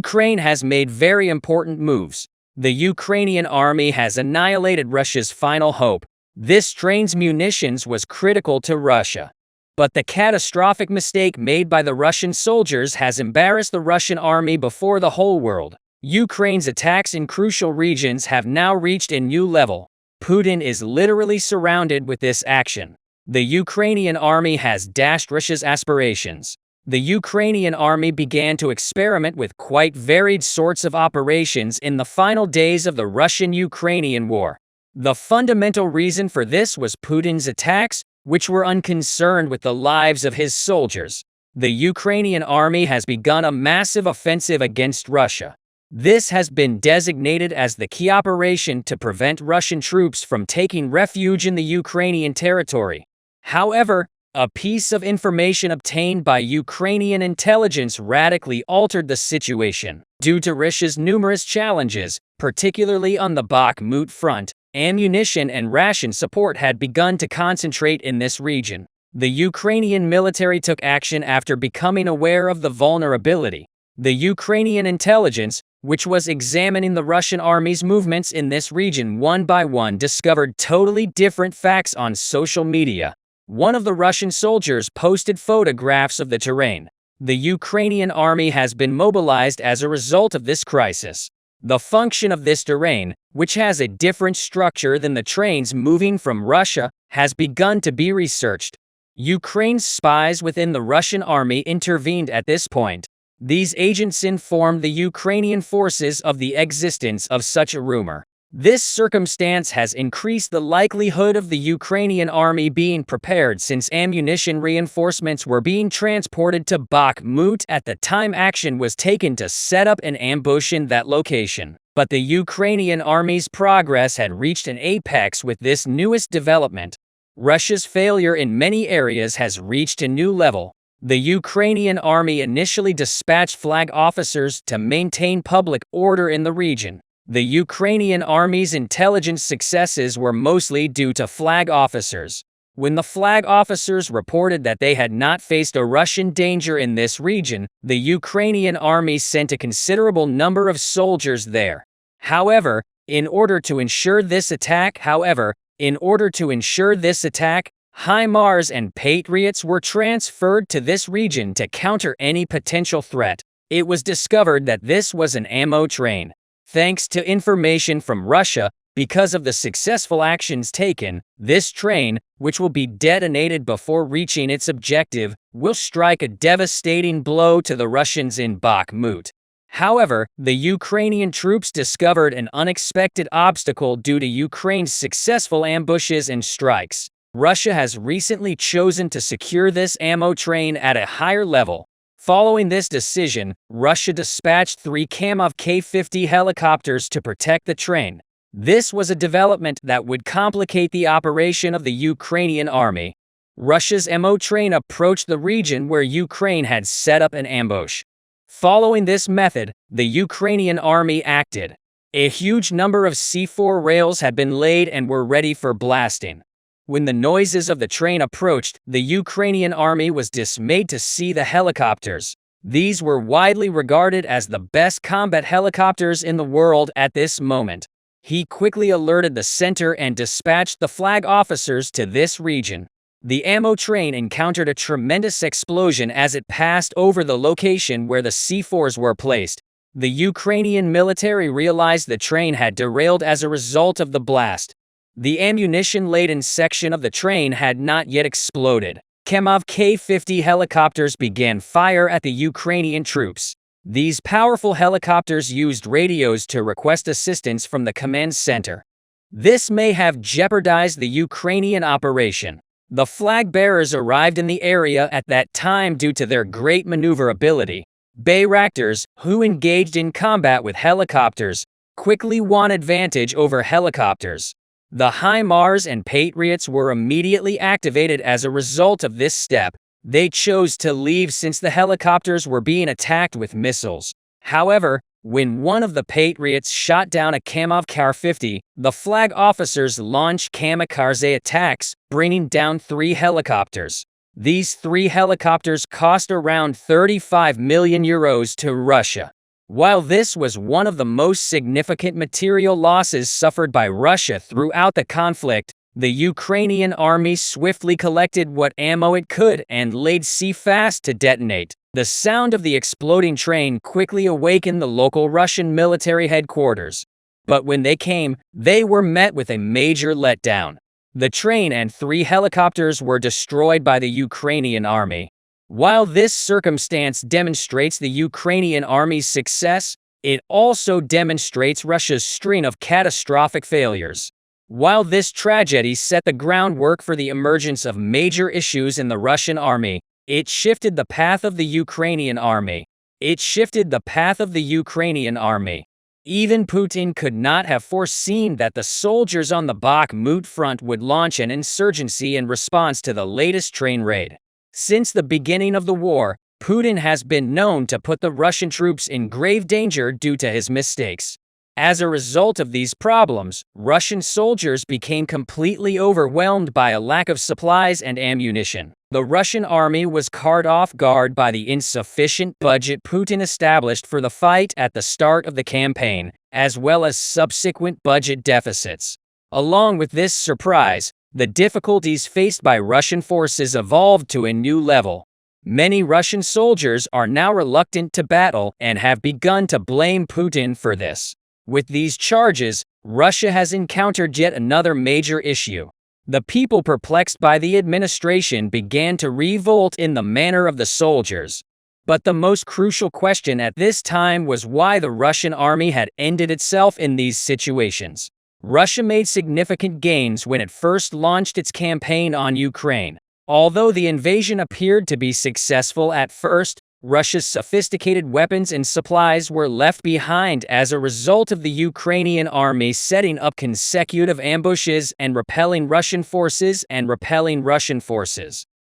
Ukraine has made very important moves. The Ukrainian army has annihilated Russia's final hope. This train's munitions was critical to Russia. But the catastrophic mistake made by the Russian soldiers has embarrassed the Russian army before the whole world. Ukraine's attacks in crucial regions have now reached a new level. Putin is literally surrounded with this action. The Ukrainian army has dashed Russia's aspirations. The Ukrainian army began to experiment with quite varied sorts of operations in the final days of the Russian-Ukrainian war. The fundamental reason for this was Putin's attacks, which were unconcerned with the lives of his soldiers. The Ukrainian army has begun a massive offensive against Russia. This has been designated as the key operation to prevent Russian troops from taking refuge in the Ukrainian territory. However, a piece of information obtained by Ukrainian intelligence radically altered the situation. Due to Russia's numerous challenges, particularly on the Bakhmut front, ammunition and ration support had begun to concentrate in this region. The Ukrainian military took action after becoming aware of the vulnerability. The Ukrainian intelligence, which was examining the Russian army's movements in this region one by one, discovered totally different facts on social media. One of the Russian soldiers posted photographs of the terrain. The Ukrainian army has been mobilized as a result of this crisis. The function of this terrain, which has a different structure than the trains moving from Russia, has begun to be researched. Ukraine's spies within the Russian army intervened at this point. These agents informed the Ukrainian forces of the existence of such a rumor. This circumstance has increased the likelihood of the Ukrainian army being prepared, since ammunition reinforcements were being transported to Bakhmut at the time action was taken to set up an ambush in that location. But the Ukrainian army's progress had reached an apex with this newest development. Russia's failure in many areas has reached a new level. The Ukrainian army initially dispatched flag officers to maintain public order in the region. The Ukrainian army's intelligence successes were mostly due to flag officers. When the flag officers reported that they had not faced a Russian danger in this region, the Ukrainian army sent a considerable number of soldiers there. However, in order to ensure this attack, HIMARS and Patriots were transferred to this region to counter any potential threat. It was discovered that this was an ammo train. Thanks to information from Russia, because of the successful actions taken, this train, which will be detonated before reaching its objective, will strike a devastating blow to the Russians in Bakhmut. However, the Ukrainian troops discovered an unexpected obstacle due to Ukraine's successful ambushes and strikes. Russia has recently chosen to secure this ammo train at a higher level. Following this decision, Russia dispatched 3 Kamov K-50 helicopters to protect the train. This was a development that would complicate the operation of the Ukrainian army. Russia's ammo train approached the region where Ukraine had set up an ambush. Following this method, the Ukrainian army acted. A huge number of C4 rails had been laid and were ready for blasting. When the noises of the train approached, the Ukrainian army was dismayed to see the helicopters. These were widely regarded as the best combat helicopters in the world at this moment. He quickly alerted the center and dispatched the flag officers to this region. The ammo train encountered a tremendous explosion as it passed over the location where the C4s were placed. The Ukrainian military realized the train had derailed as a result of the blast. The ammunition-laden section of the train had not yet exploded. Kamov K-50 helicopters began fire at the Ukrainian troops. These powerful helicopters used radios to request assistance from the command center. This may have jeopardized the Ukrainian operation. The flag bearers arrived in the area at that time due to their great maneuverability. Bayraktars, who engaged in combat with helicopters, quickly won advantage over helicopters. The HIMARS and Patriots were immediately activated as a result of this step. They chose to leave since the helicopters were being attacked with missiles. However, when one of the Patriots shot down a Kamov K-50, the flag officers launched kamikaze attacks, bringing down 3 helicopters. These 3 helicopters cost around €35 million to Russia. While this was one of the most significant material losses suffered by Russia throughout the conflict, the Ukrainian army swiftly collected what ammo it could and laid fast to detonate. The sound of the exploding train quickly awakened the local Russian military headquarters. But when they came, they were met with a major letdown. The train and 3 helicopters were destroyed by the Ukrainian army. While this circumstance demonstrates the Ukrainian army's success, it also demonstrates Russia's string of catastrophic failures. While this tragedy set the groundwork for the emergence of major issues in the Russian army, it shifted the path of the Ukrainian army. Even Putin could not have foreseen that the soldiers on the Bakhmut front would launch an insurgency in response to the latest train raid. Since the beginning of the war, Putin has been known to put the Russian troops in grave danger due to his mistakes. As a result of these problems, Russian soldiers became completely overwhelmed by a lack of supplies and ammunition. The Russian army was caught off guard by the insufficient budget Putin established for the fight at the start of the campaign, as well as subsequent budget deficits. Along with this surprise, the difficulties faced by Russian forces evolved to a new level. Many Russian soldiers are now reluctant to battle and have begun to blame Putin for this. With these charges, Russia has encountered yet another major issue. The people perplexed by the administration began to revolt in the manner of the soldiers. But the most crucial question at this time was why the Russian army had ended itself in these situations. Russia made significant gains when it first launched its campaign on Ukraine. Although the invasion appeared to be successful at first, Russia's sophisticated weapons and supplies were left behind as a result of the Ukrainian army setting up consecutive ambushes and repelling Russian forces.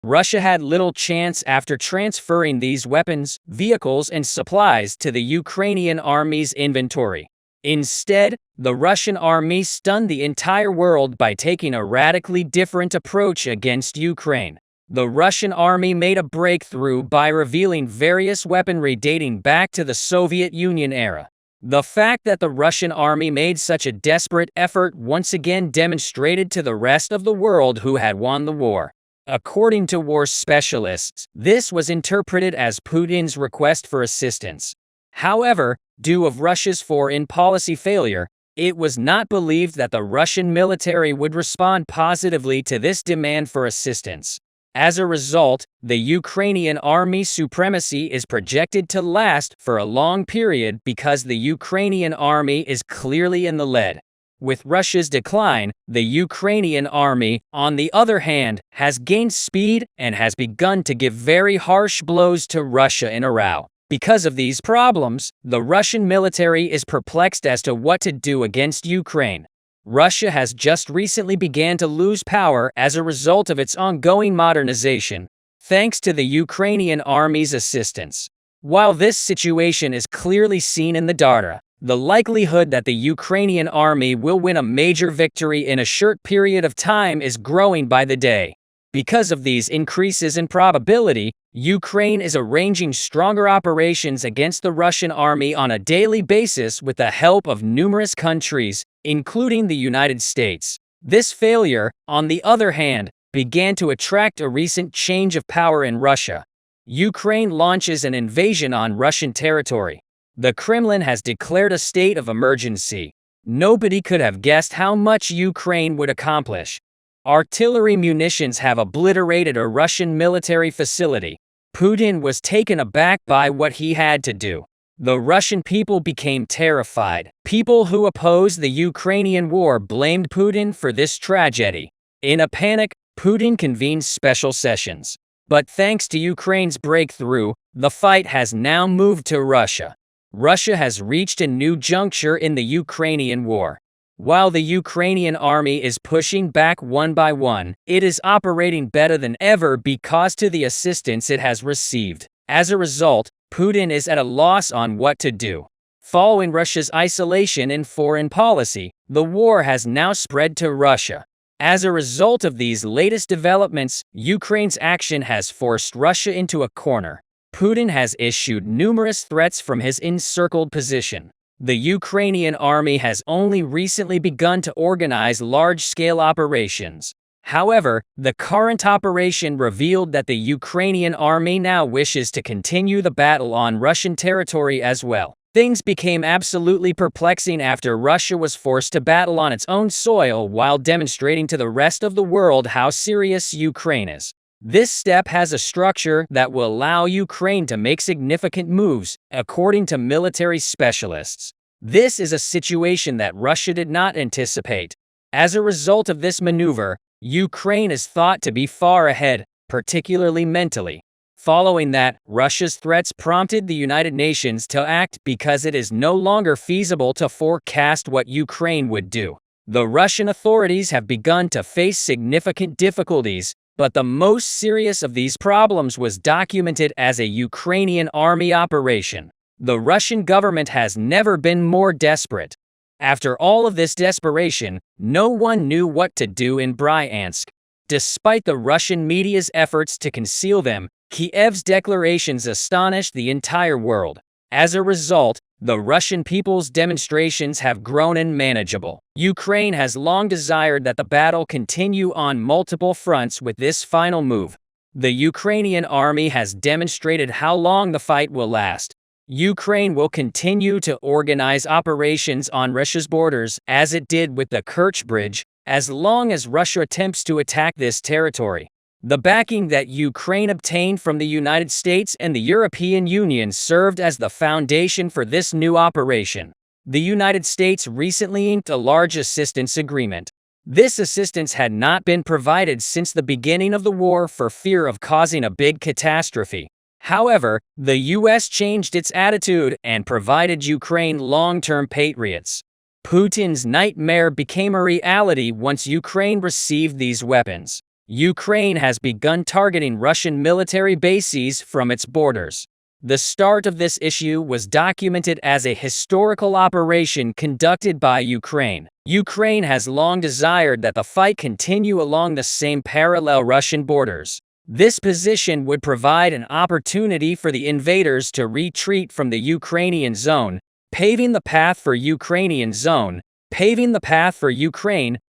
Russia had little chance after transferring these weapons, vehicles, and supplies to the Ukrainian army's inventory. Instead, the Russian army stunned the entire world by taking a radically different approach against Ukraine. The Russian army made a breakthrough by revealing various weaponry dating back to the Soviet Union era. The fact that the Russian army made such a desperate effort once again demonstrated to the rest of the world who had won the war. According to war specialists, this was interpreted as Putin's request for assistance. However, due to Russia's foreign policy failure, it was not believed that the Russian military would respond positively to this demand for assistance. As a result, the Ukrainian army's supremacy is projected to last for a long period because the Ukrainian army is clearly in the lead. With Russia's decline, the Ukrainian army, on the other hand, has gained speed and has begun to give very harsh blows to Russia in a row. Because of these problems, the Russian military is perplexed as to what to do against Ukraine. Russia has just recently began to lose power as a result of its ongoing modernization, thanks to the Ukrainian army's assistance. While this situation is clearly seen in the data, the likelihood that the Ukrainian army will win a major victory in a short period of time is growing by the day. Because of these increases in probability, Ukraine is arranging stronger operations against the Russian army on a daily basis with the help of numerous countries, including the United States. This failure, on the other hand, began to attract a recent change of power in Russia. Ukraine launches an invasion on Russian territory. The Kremlin has declared a state of emergency. Nobody could have guessed how much Ukraine would accomplish. Artillery munitions have obliterated a Russian military facility. Putin was taken aback by what he had to do. The Russian people became terrified. People who opposed the Ukrainian war blamed Putin for this tragedy. In a panic, Putin convened special sessions. But thanks to Ukraine's breakthrough, the fight has now moved to Russia. Russia has reached a new juncture in the Ukrainian war. While the Ukrainian army is pushing back one by one, it is operating better than ever because of the assistance it has received. As a result, Putin is at a loss on what to do. Following Russia's isolation in foreign policy, the war has now spread to Russia. As a result of these latest developments, Ukraine's action has forced Russia into a corner. Putin has issued numerous threats from his encircled position. The Ukrainian army has only recently begun to organize large-scale operations. However, the current operation revealed that the Ukrainian army now wishes to continue the battle on Russian territory as well. Things became absolutely perplexing after Russia was forced to battle on its own soil while demonstrating to the rest of the world how serious Ukraine is. This step has a structure that will allow Ukraine to make significant moves, according to military specialists. This is a situation that Russia did not anticipate. As a result of this maneuver, Ukraine is thought to be far ahead, particularly mentally. Following that, Russia's threats prompted the United Nations to act because it is no longer feasible to forecast what Ukraine would do. The Russian authorities have begun to face significant difficulties, but the most serious of these problems was documented as a Ukrainian army operation. The Russian government has never been more desperate. After all of this desperation, no one knew what to do in Bryansk. Despite the Russian media's efforts to conceal them, Kiev's declarations astonished the entire world. As a result, the Russian people's demonstrations have grown unmanageable. Ukraine has long desired that the battle continue on multiple fronts with this final move. The Ukrainian army has demonstrated how long the fight will last. Ukraine will continue to organize operations on Russia's borders, as it did with the Kerch Bridge, as long as Russia attempts to attack this territory. The backing that Ukraine obtained from the United States and the European Union served as the foundation for this new operation. The United States recently inked a large assistance agreement. This assistance had not been provided since the beginning of the war for fear of causing a big catastrophe. However, the U.S. changed its attitude and provided Ukraine long-term patriots. Putin's nightmare became a reality once Ukraine received these weapons. Ukraine has begun targeting Russian military bases from its borders. The start of this issue was documented as a historical operation conducted by Ukraine. Ukraine has long desired that the fight continue along the same parallel Russian borders. This position would provide an opportunity for the invaders to retreat from the Ukrainian zone, paving the path for Ukraine,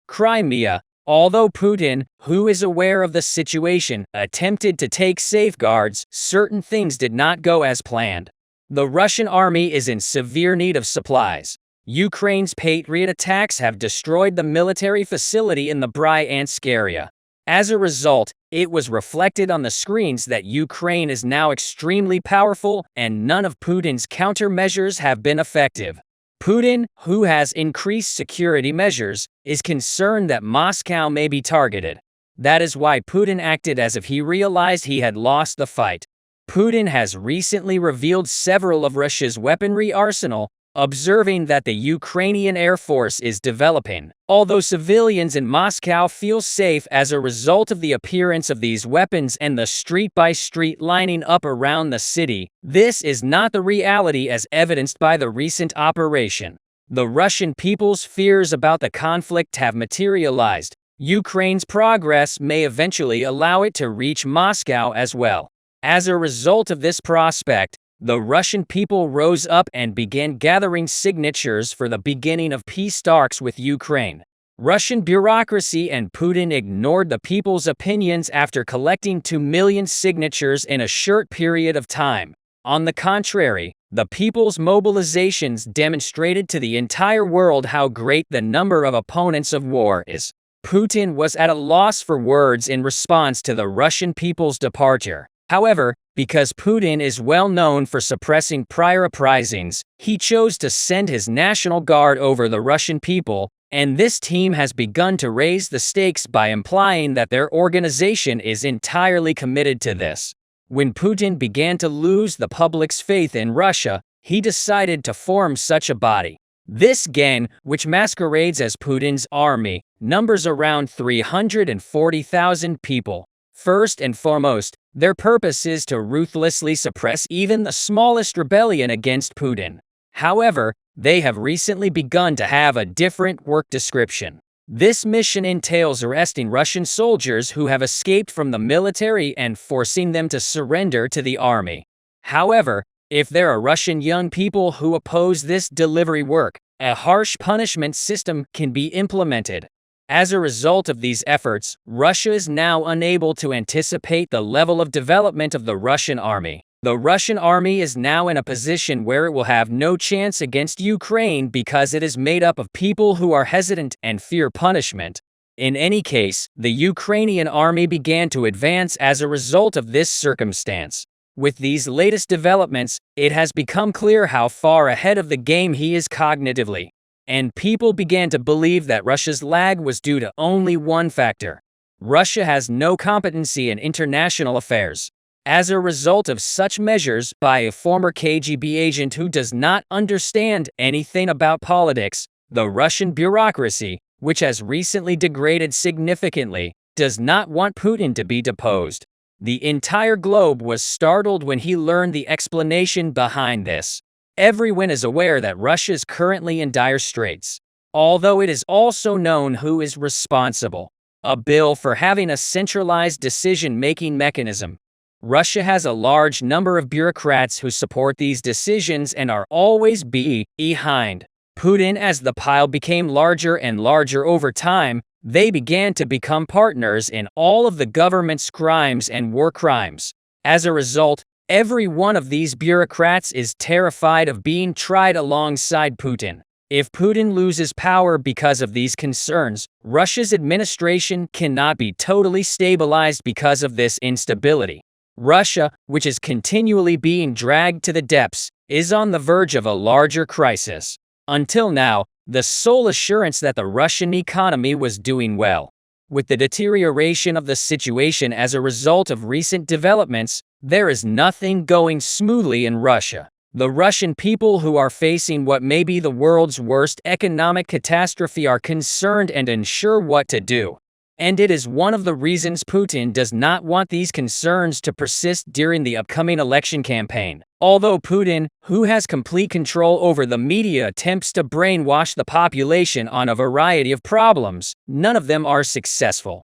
Crimea. Although Putin, who is aware of the situation, attempted to take safeguards, certain things did not go as planned. The Russian army is in severe need of supplies. Ukraine's Patriot attacks have destroyed the military facility in the Bryansk area. As a result, it was reflected on the screens that Ukraine is now extremely powerful and none of Putin's countermeasures have been effective. Putin, who has increased security measures, is concerned that Moscow may be targeted. That is why Putin acted as if he realized he had lost the fight. Putin has recently revealed several of Russia's weaponry arsenal, observing that the Ukrainian Air Force is developing. Although civilians in Moscow feel safe as a result of the appearance of these weapons and the street-by-street lining up around the city, this is not the reality as evidenced by the recent operation. The Russian people's fears about the conflict have materialized. Ukraine's progress may eventually allow it to reach Moscow as well. As a result of this prospect, the Russian people rose up and began gathering signatures for the beginning of peace talks with Ukraine. Russian bureaucracy and Putin ignored the people's opinions after collecting 2 million signatures in a short period of time. On the contrary, the people's mobilizations demonstrated to the entire world how great the number of opponents of war is. Putin was at a loss for words in response to the Russian people's departure. However, because Putin is well known for suppressing prior uprisings, he chose to send his National Guard over the Russian people, and this team has begun to raise the stakes by implying that their organization is entirely committed to this. When Putin began to lose the public's faith in Russia, he decided to form such a body. This gang, which masquerades as Putin's army, numbers around 340,000 people. First and foremost, their purpose is to ruthlessly suppress even the smallest rebellion against Putin. However, they have recently begun to have a different work description. This mission entails arresting Russian soldiers who have escaped from the military and forcing them to surrender to the army. However, if there are Russian young people who oppose this delivery work, a harsh punishment system can be implemented. As a result of these efforts, Russia is now unable to anticipate the level of development of the Russian army. The Russian army is now in a position where it will have no chance against Ukraine because it is made up of people who are hesitant and fear punishment. In any case, the Ukrainian army began to advance as a result of this circumstance. With these latest developments, it has become clear how far ahead of the game he is cognitively. And people began to believe that Russia's lag was due to only one factor. Russia has no competency in international affairs. As a result of such measures by a former KGB agent who does not understand anything about politics, the Russian bureaucracy, which has recently degraded significantly, does not want Putin to be deposed. The entire globe was startled when he learned the explanation behind this. Everyone is aware that Russia is currently in dire straits, although it is also known who is responsible. A bill for having a centralized decision-making mechanism. Russia has a large number of bureaucrats who support these decisions and are always behind Putin. As the pile became larger and larger over time, they began to become partners in all of the government's crimes and war crimes. As a result, every one of these bureaucrats is terrified of being tried alongside Putin. If Putin loses power because of these concerns, Russia's administration cannot be totally stabilized because of this instability. Russia, which is continually being dragged to the depths, is on the verge of a larger crisis. Until now, the sole assurance that the Russian economy was doing well. With the deterioration of the situation as a result of recent developments, there is nothing going smoothly in Russia. The Russian people who are facing what may be the world's worst economic catastrophe are concerned and unsure what to do. And it is one of the reasons Putin does not want these concerns to persist during the upcoming election campaign. Although Putin, who has complete control over the media, attempts to brainwash the population on a variety of problems, none of them are successful.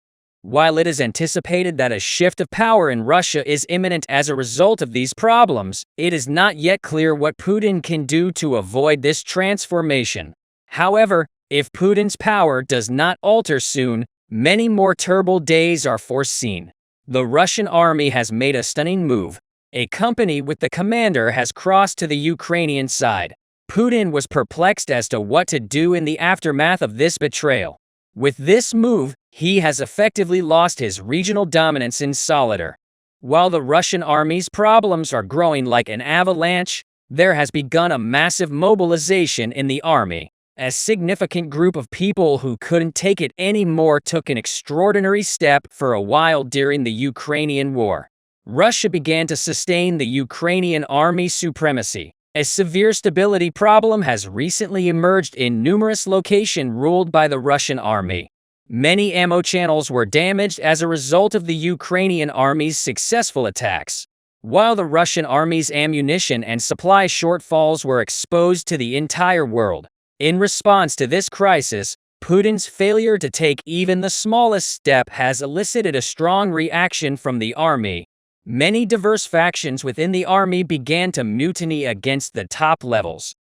While it is anticipated that a shift of power in Russia is imminent as a result of these problems, it is not yet clear what Putin can do to avoid this transformation. However, if Putin's power does not alter soon, many more terrible days are foreseen. The Russian army has made a stunning move. A company with the commander has crossed to the Ukrainian side. Putin was perplexed as to what to do in the aftermath of this betrayal. With this move, he has effectively lost his regional dominance in Solidar. While the Russian army's problems are growing like an avalanche, there has begun a massive mobilization in the army. A significant group of people who couldn't take it anymore took an extraordinary step for a while during the Ukrainian war. Russia began to sustain the Ukrainian army supremacy. A severe stability problem has recently emerged in numerous locations ruled by the Russian army. Many ammo channels were damaged as a result of the Ukrainian army's successful attacks. While the Russian army's ammunition and supply shortfalls were exposed to the entire world. In response to this crisis, Putin's failure to take even the smallest step has elicited a strong reaction from the army. Many diverse factions within the army began to mutiny against the top levels.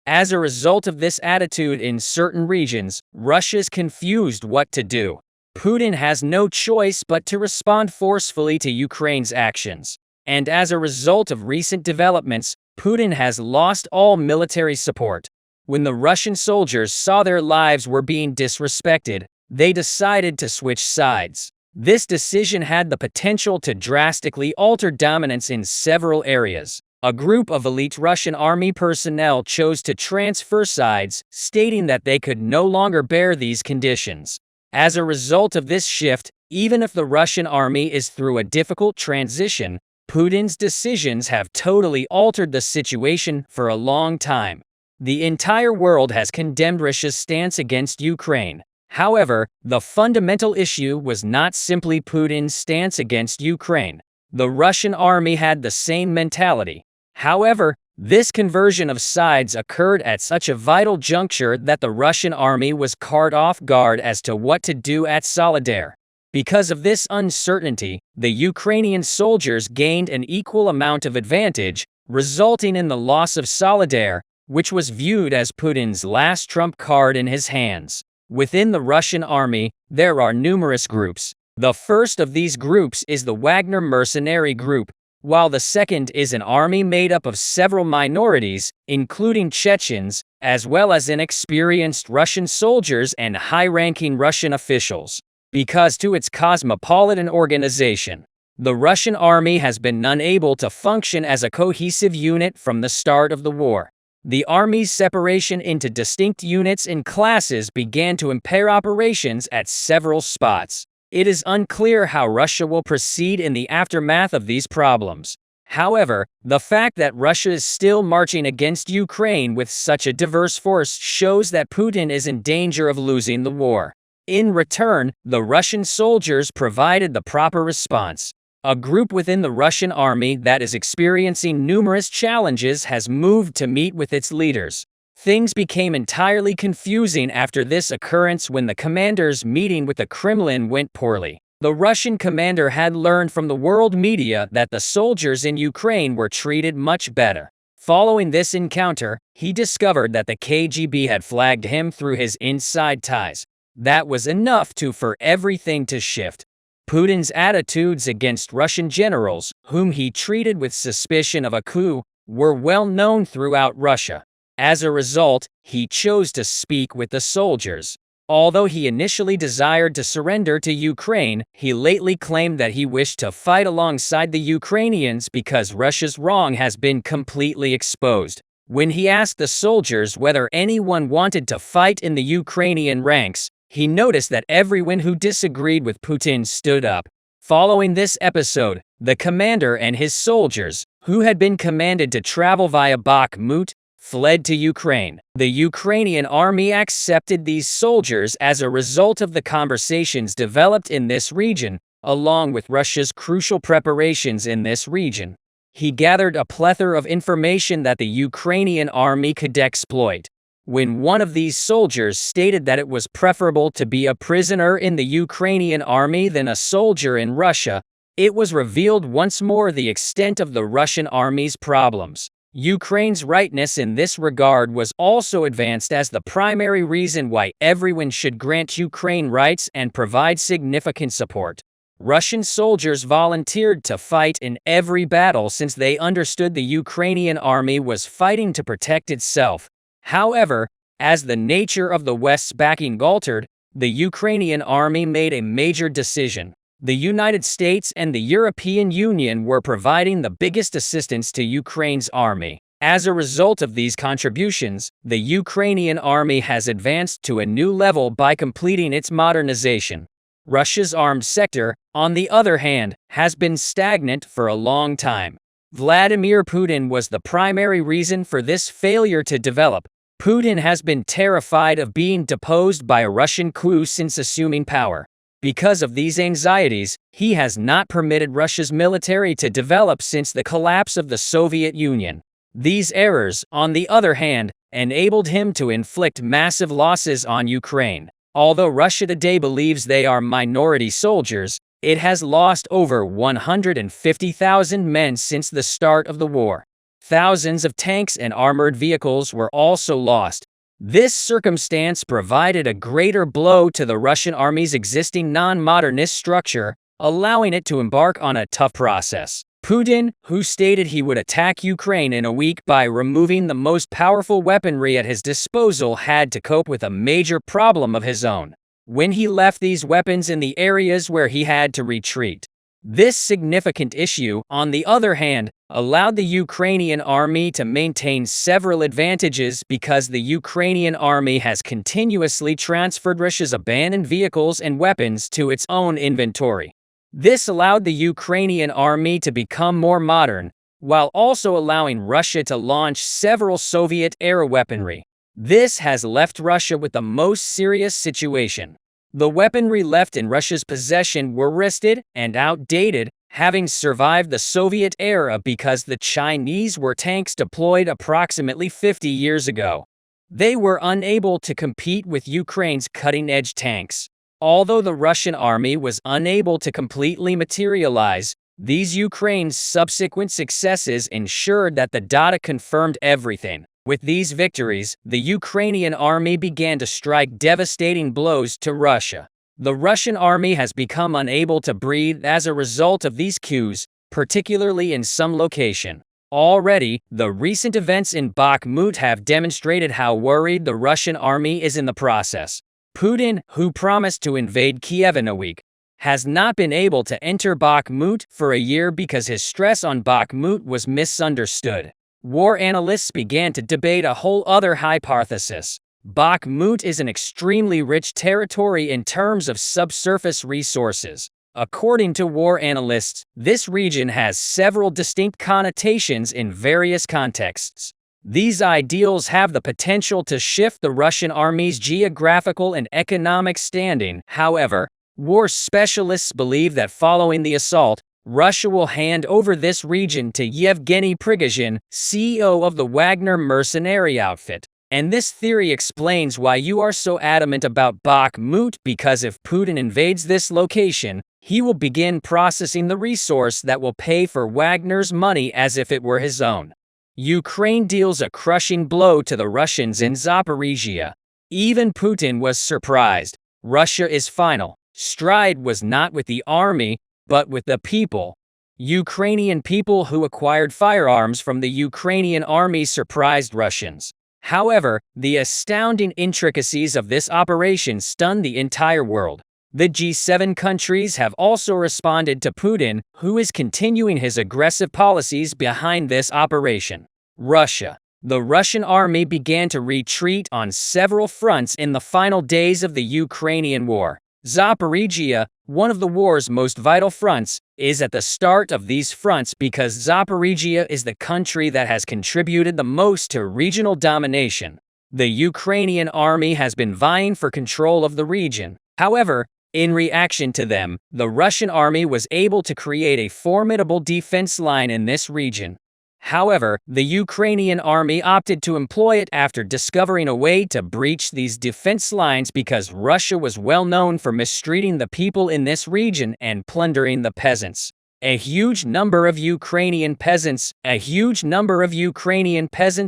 As a result of this attitude in certain regions, Russia is confused what to do. Putin has no choice but to respond forcefully to Ukraine's actions. And as a result of recent developments, Putin has lost all military support. When the Russian soldiers saw their lives were being disrespected, they decided to switch sides. This decision had the potential to drastically alter dominance in several areas. A group of elite Russian army personnel chose to transfer sides, stating that they could no longer bear these conditions. As a result of this shift, even if the Russian army is through a difficult transition, Putin's decisions have totally altered the situation for a long time. The entire world has condemned Russia's stance against Ukraine. However, the fundamental issue was not simply Putin's stance against Ukraine. The Russian army had the same mentality. However, this conversion of sides occurred at such a vital juncture that the Russian army was caught off guard as to what to do at Solidar. Because of this uncertainty, the Ukrainian soldiers gained an equal amount of advantage, resulting in the loss of Solidar, which was viewed as Putin's last trump card in his hands. Within the Russian army, there are numerous groups. The first of these groups is the Wagner mercenary group, while the second is an army made up of several minorities, including Chechens, as well as inexperienced Russian soldiers and high-ranking Russian officials. Because to its cosmopolitan organization, the Russian army has been unable to function as a cohesive unit from the start of the war. The army's separation into distinct units and classes began to impair operations at several spots. It is unclear how Russia will proceed in the aftermath of these problems. However, the fact that Russia is still marching against Ukraine with such a diverse force shows that Putin is in danger of losing the war. In return, the Russian soldiers provided the proper response. A group within the Russian army that is experiencing numerous challenges has moved to meet with its leaders. Things became entirely confusing after this occurrence when the commander's meeting with the Kremlin went poorly. The Russian commander had learned from the world media that the soldiers in Ukraine were treated much better. Following this encounter, he discovered that the KGB had flagged him through his inside ties. That was enough for everything to shift. Putin's attitudes against Russian generals, whom he treated with suspicion of a coup, were well known throughout Russia. As a result, he chose to speak with the soldiers. Although he initially desired to surrender to Ukraine, he lately claimed that he wished to fight alongside the Ukrainians because Russia's wrong has been completely exposed. When he asked the soldiers whether anyone wanted to fight in the Ukrainian ranks, he noticed that everyone who disagreed with Putin stood up. Following this episode, the commander and his soldiers, who had been commanded to travel via Bakhmut, fled to Ukraine. The Ukrainian army accepted these soldiers as a result of the conversations developed in this region, along with Russia's crucial preparations in this region. He gathered a plethora of information that the Ukrainian army could exploit. When one of these soldiers stated that it was preferable to be a prisoner in the Ukrainian army than a soldier in Russia, it was revealed once more the extent of the Russian army's problems. Ukraine's rightness in this regard was also advanced as the primary reason why everyone should grant Ukraine rights and provide significant support. Russian soldiers volunteered to fight in every battle since they understood the Ukrainian army was fighting to protect itself. However, as the nature of the West's backing altered, the Ukrainian army made a major decision. The United States and the European Union were providing the biggest assistance to Ukraine's army. As a result of these contributions, the Ukrainian army has advanced to a new level by completing its modernization. Russia's armed sector, on the other hand, has been stagnant for a long time. Vladimir Putin was the primary reason for this failure to develop. Putin has been terrified of being deposed by a Russian coup since assuming power. Because of these anxieties, he has not permitted Russia's military to develop since the collapse of the Soviet Union. These errors, on the other hand, enabled him to inflict massive losses on Ukraine. Although Russia today believes they are minority soldiers, it has lost over 150,000 men since the start of the war. Thousands of tanks and armored vehicles were also lost. This circumstance provided a greater blow to the Russian army's existing non-modernist structure, allowing it to embark on a tough process. Putin, who stated he would attack Ukraine in a week by removing the most powerful weaponry at his disposal, had to cope with a major problem of his own when he left these weapons in the areas where he had to retreat. This significant issue, on the other hand, allowed the Ukrainian army to maintain several advantages because the Ukrainian army has continuously transferred Russia's abandoned vehicles and weapons to its own inventory. This allowed the Ukrainian army to become more modern, while also allowing Russia to launch several Soviet-era weaponry. This has left Russia with the most serious situation. The weaponry left in Russia's possession were rusted and outdated, having survived the Soviet era because the Chinese were tanks deployed approximately 50 years ago. They were unable to compete with Ukraine's cutting-edge tanks. Although the Russian army was unable to completely materialize, these Ukraine's subsequent successes ensured that the data confirmed everything. With these victories, the Ukrainian army began to strike devastating blows to Russia. The Russian army has become unable to breathe as a result of these coups, particularly in some location. Already, the recent events in Bakhmut have demonstrated how worried the Russian army is in the process. Putin, who promised to invade Kiev in a week, has not been able to enter Bakhmut for a year because his stress on Bakhmut was misunderstood. War analysts began to debate a whole other hypothesis. Bakhmut is an extremely rich territory in terms of subsurface resources. According to war analysts, this region has several distinct connotations in various contexts. These ideals have the potential to shift the Russian army's geographical and economic standing. However, war specialists believe that following the assault, Russia will hand over this region to Yevgeny Prigozhin, CEO of the Wagner mercenary outfit. And this theory explains why you are so adamant about Bakhmut, because if Putin invades this location, he will begin processing the resource that will pay for Wagner's money as if it were his own. Ukraine deals a crushing blow to the Russians in Zaporizhzhia. Even Putin was surprised. Russia is final. Stride was not with the army, but with the people. Ukrainian people who acquired firearms from the Ukrainian army surprised Russians. However, the astounding intricacies of this operation stunned the entire world. The G7 countries have also responded to Putin, who is continuing his aggressive policies behind this operation. Russia. The Russian army began to retreat on several fronts in the final days of the Ukrainian war. Zaporizhzhia, one of the war's most vital fronts, is at the start of these fronts because Zaporizhzhia is the country that has contributed the most to regional domination. The Ukrainian army has been vying for control of the region. However, in reaction to them, the Russian army was able to create a formidable defense line in this region. However, the Ukrainian army opted to employ it after discovering a way to breach these defense lines because Russia was well known for mistreating the people in this region and plundering the peasants. A huge number of Ukrainian peasants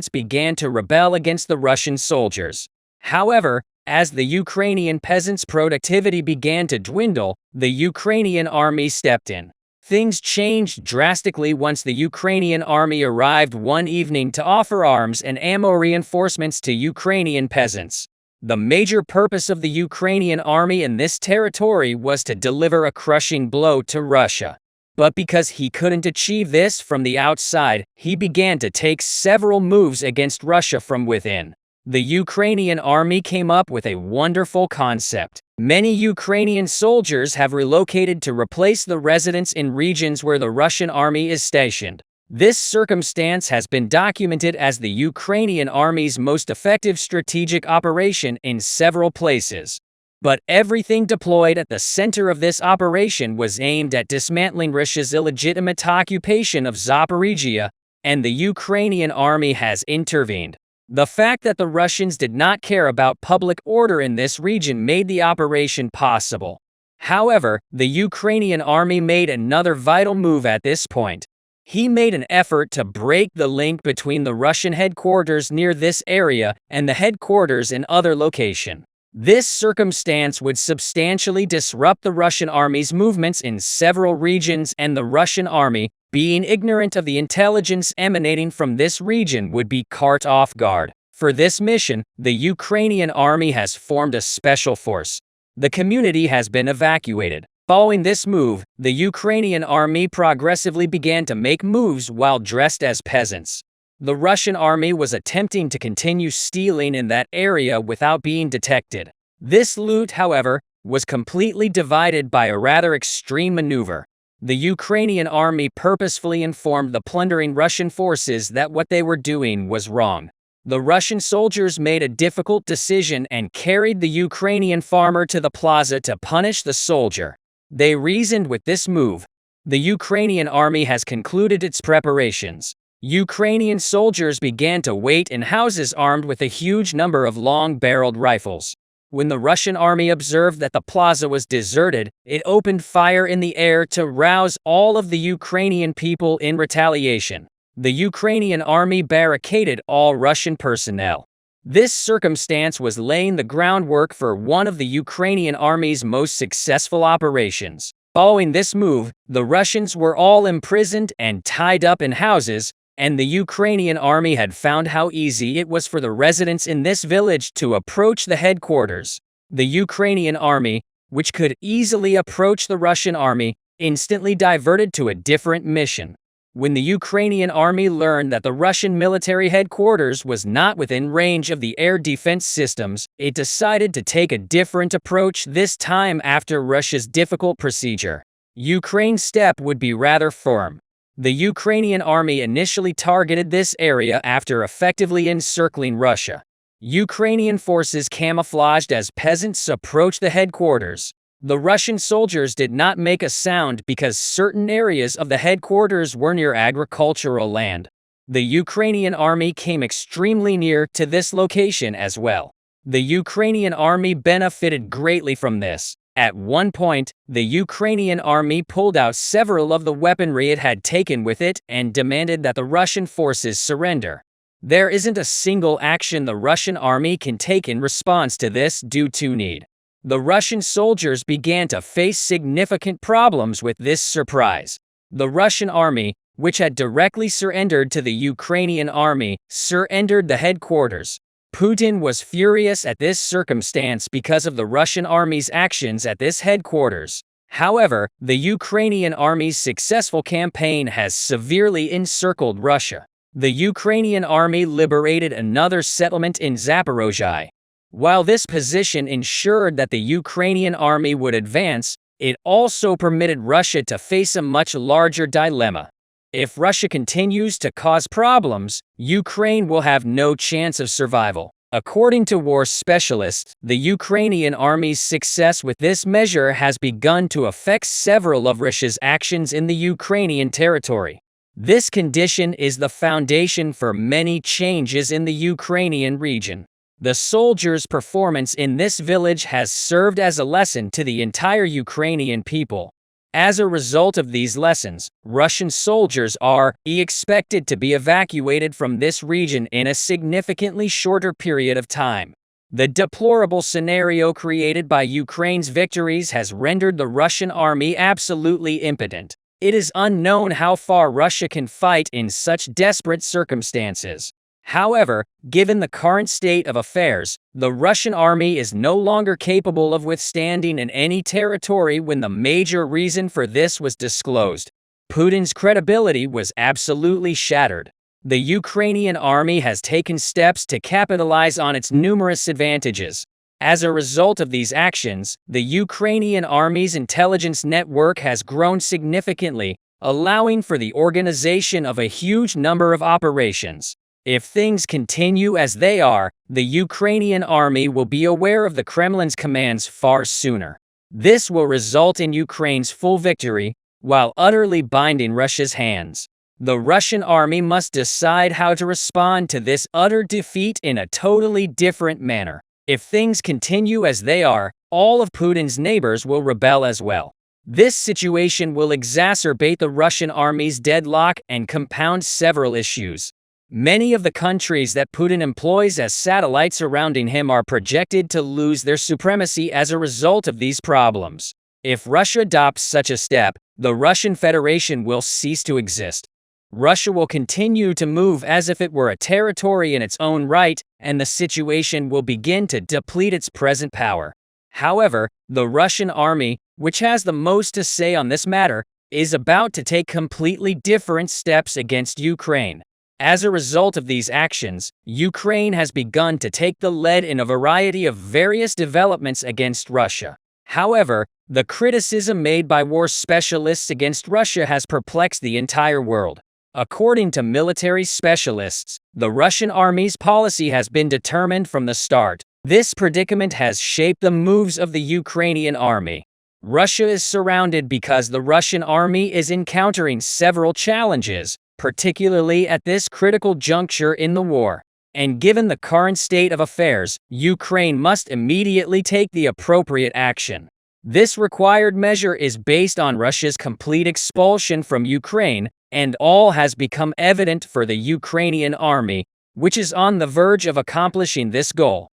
began to rebel against the Russian soldiers. However, as the Ukrainian peasants' productivity began to dwindle, the Ukrainian army stepped in. Things changed drastically once the Ukrainian army arrived one evening to offer arms and ammo reinforcements to Ukrainian peasants. The major purpose of the Ukrainian army in this territory was to deliver a crushing blow to Russia. But because he couldn't achieve this from the outside, he began to take several moves against Russia from within. The Ukrainian army came up with a wonderful concept. Many Ukrainian soldiers have relocated to replace the residents in regions where the Russian army is stationed. This circumstance has been documented as the Ukrainian army's most effective strategic operation in several places. But everything deployed at the center of this operation was aimed at dismantling Russia's illegitimate occupation of Zaporizhzhia, and the Ukrainian army has intervened. The fact that the Russians did not care about public order in this region made the operation possible. However, the Ukrainian army made another vital move at this point. He made an effort to break the link between the Russian headquarters near this area and the headquarters in other location. This circumstance would substantially disrupt the Russian army's movements in several regions, and the Russian army, being ignorant of the intelligence emanating from this region, would be caught off guard. For this mission, the Ukrainian army has formed a special force. The community has been evacuated. Following this move, the Ukrainian army progressively began to make moves while dressed as peasants. The Russian army was attempting to continue stealing in that area without being detected. This loot, however, was completely divided by a rather extreme maneuver. The Ukrainian army purposefully informed the plundering Russian forces that what they were doing was wrong. The Russian soldiers made a difficult decision and carried the Ukrainian farmer to the plaza to punish the soldier. They reasoned with this move. The Ukrainian army has concluded its preparations. Ukrainian soldiers began to wait in houses armed with a huge number of long-barreled rifles. When the Russian army observed that the plaza was deserted, it opened fire in the air to rouse all of the Ukrainian people in retaliation. The Ukrainian army barricaded all Russian personnel. This circumstance was laying the groundwork for one of the Ukrainian army's most successful operations. Following this move, the Russians were all imprisoned and tied up in houses, and the Ukrainian army had found how easy it was for the residents in this village to approach the headquarters. The Ukrainian army, which could easily approach the Russian army, instantly diverted to a different mission. When the Ukrainian army learned that the Russian military headquarters was not within range of the air defense systems, it decided to take a different approach, this time after Russia's difficult procedure. Ukraine's step would be rather firm. The Ukrainian army initially targeted this area after effectively encircling Russia. Ukrainian forces camouflaged as peasants approached the headquarters. The Russian soldiers did not make a sound because certain areas of the headquarters were near agricultural land. The Ukrainian army came extremely near to this location as well. The Ukrainian army benefited greatly from this. At one point, the Ukrainian army pulled out several of the weaponry it had taken with it and demanded that the Russian forces surrender. There isn't a single action the Russian army can take in response to this due to need. The Russian soldiers began to face significant problems with this surprise. The Russian army, which had directly surrendered to the Ukrainian army, surrendered the headquarters. Putin was furious at this circumstance because of the Russian army's actions at this headquarters. However, the Ukrainian army's successful campaign has severely encircled Russia. The Ukrainian army liberated another settlement in Zaporizhzhia. While this position ensured that the Ukrainian army would advance, it also permitted Russia to face a much larger dilemma. If Russia continues to cause problems, Ukraine will have no chance of survival. According to war specialists, the Ukrainian army's success with this measure has begun to affect several of Russia's actions in the Ukrainian territory. This condition is the foundation for many changes in the Ukrainian region. The soldiers' performance in this village has served as a lesson to the entire Ukrainian people. As a result of these lessons, Russian soldiers are expected to be evacuated from this region in a significantly shorter period of time. The deplorable scenario created by Ukraine's victories has rendered the Russian army absolutely impotent. It is unknown how far Russia can fight in such desperate circumstances. However, given the current state of affairs, the Russian army is no longer capable of withstanding in any territory when the major reason for this was disclosed. Putin's credibility was absolutely shattered. The Ukrainian army has taken steps to capitalize on its numerous advantages. As a result of these actions, the Ukrainian army's intelligence network has grown significantly, allowing for the organization of a huge number of operations. If things continue as they are, the Ukrainian army will be aware of the Kremlin's commands far sooner. This will result in Ukraine's full victory, while utterly binding Russia's hands. The Russian army must decide how to respond to this utter defeat in a totally different manner. If things continue as they are, all of Putin's neighbors will rebel as well. This situation will exacerbate the Russian army's deadlock and compound several issues. Many of the countries that Putin employs as satellites surrounding him are projected to lose their supremacy as a result of these problems. If Russia adopts such a step, the Russian Federation will cease to exist. Russia will continue to move as if it were a territory in its own right, and the situation will begin to deplete its present power. However, the Russian army, which has the most to say on this matter, is about to take completely different steps against Ukraine. As a result of these actions, Ukraine has begun to take the lead in a variety of various developments against Russia. However, the criticism made by war specialists against Russia has perplexed the entire world. According to military specialists, the Russian army's policy has been determined from the start. This predicament has shaped the moves of the Ukrainian army. Russia is surrounded because the Russian army is encountering several challenges, particularly at this critical juncture in the war. And given the current state of affairs, Ukraine must immediately take the appropriate action. This required measure is based on Russia's complete expulsion from Ukraine, and all has become evident for the Ukrainian army, which is on the verge of accomplishing this goal.